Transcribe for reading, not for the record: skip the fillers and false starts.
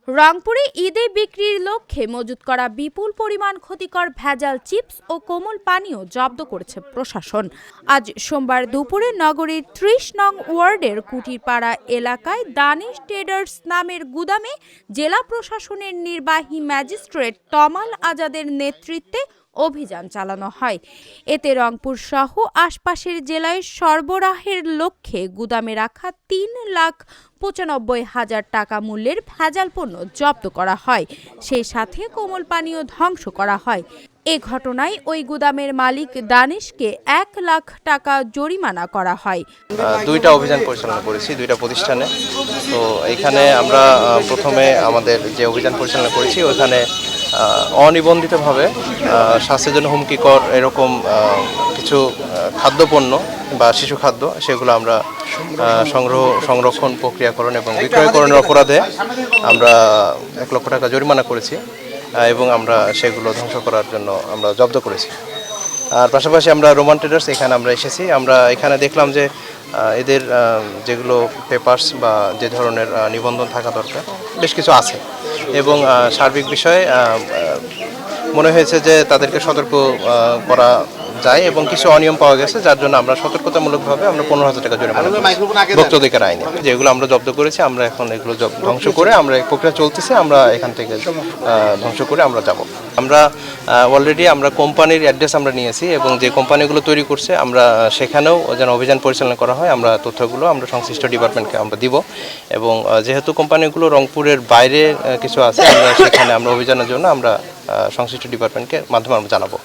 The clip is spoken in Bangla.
রংপুরে ঈদে বিক্রির লক্ষ্যে মজুত করা বিপুল পরিমাণ ক্ষতিকর ভেজাল চিপস ও কোমল পানীয় জব্দ করেছে প্রশাসন। আজ সোমবার দুপুরে নগরীর ৩০ নং ওয়ার্ডের কুটিরপাড়া এলাকায় দানিশ ট্রেডার্স নামের গুদামে জেলা প্রশাসনের নির্বাহী ম্যাজিস্ট্রেট তমাল আজাদের নেতৃত্বে অভিযান চালানো হয়। এতে রংপুর সহ আশপাশের জেলায় সরবরাহের লক্ষ্যে গুদামে রাখা ৩,৯৫,০০০ টাকা মূল্যের ভেজাল পণ্য জব্দ করা হয়। সেই সাথে কোমল পানীয় ধ্বংস করা হয়। এ ঘটনায় ওই গুদামের মালিক দানিশকে ১ লাখ টাকা জরিমানা করা হয়। দুইটা অভিযান পরিচালনা করেছি দুইটা প্রতিষ্ঠানে। তো এখানে আমরা প্রথমে আমাদের যে অভিযান পরিচালনা করেছি ওখানে অনিবন্ধিতভাবে স্বাস্থ্যের জন্য হুমকিকর এরকম কিছু খাদ্যপণ্য বা শিশু খাদ্য সেগুলো আমরা সংরক্ষণ, প্রক্রিয়াকরণ এবং বিক্রয়করণের অপরাধে আমরা ১ লক্ষ টাকা জরিমানা করেছি এবং আমরা সেগুলো ধ্বংস করার জন্য আমরা জব্দ করেছি। আর পাশাপাশি আমরা রোমান ট্রেডার্স এখানে আমরা এসেছি। আমরা এখানে দেখলাম যে এদের যেগুলো পেপারস বা যে ধরনের নিবন্ধন থাকা দরকার বেশ কিছু আছে এবং সার্বিক বিষয়ে মনে হয়েছে যে তাদেরকে সতর্ক করা যায় এবং কিছু অনিয়ম পাওয়া গেছে, যার জন্য আমরা সতর্কতামূলকভাবে আমরা ১৫,০০০ টাকা জরিমানা ভোক্তা অধিকার আইনে যেগুলো আমরা জব্দ করেছি। আমরা এখন এগুলো ধ্বংস করে আমরা প্রক্রিয়া চলতেছে, আমরা এখান থেকে ধ্বংস করে আমরা যাব। আমরা অলরেডি আমরা কোম্পানির অ্যাড্রেস আমরা নিয়েছি এবং যে কোম্পানিগুলো তৈরি করছে আমরা সেখানেও যেন অভিযান পরিচালনা করা হয় আমরা তথ্যগুলো আমরা সংশ্লিষ্ট ডিপার্টমেন্টকে আমরা দিব এবং যেহেতু কোম্পানিগুলো রংপুরের বাইরে কিছু আছে আমরা সেখানে আমরা অভিযানের জন্য আমরা সংশ্লিষ্ট ডিপার্টমেন্টকে মাধ্যমে আমরা জানাবো।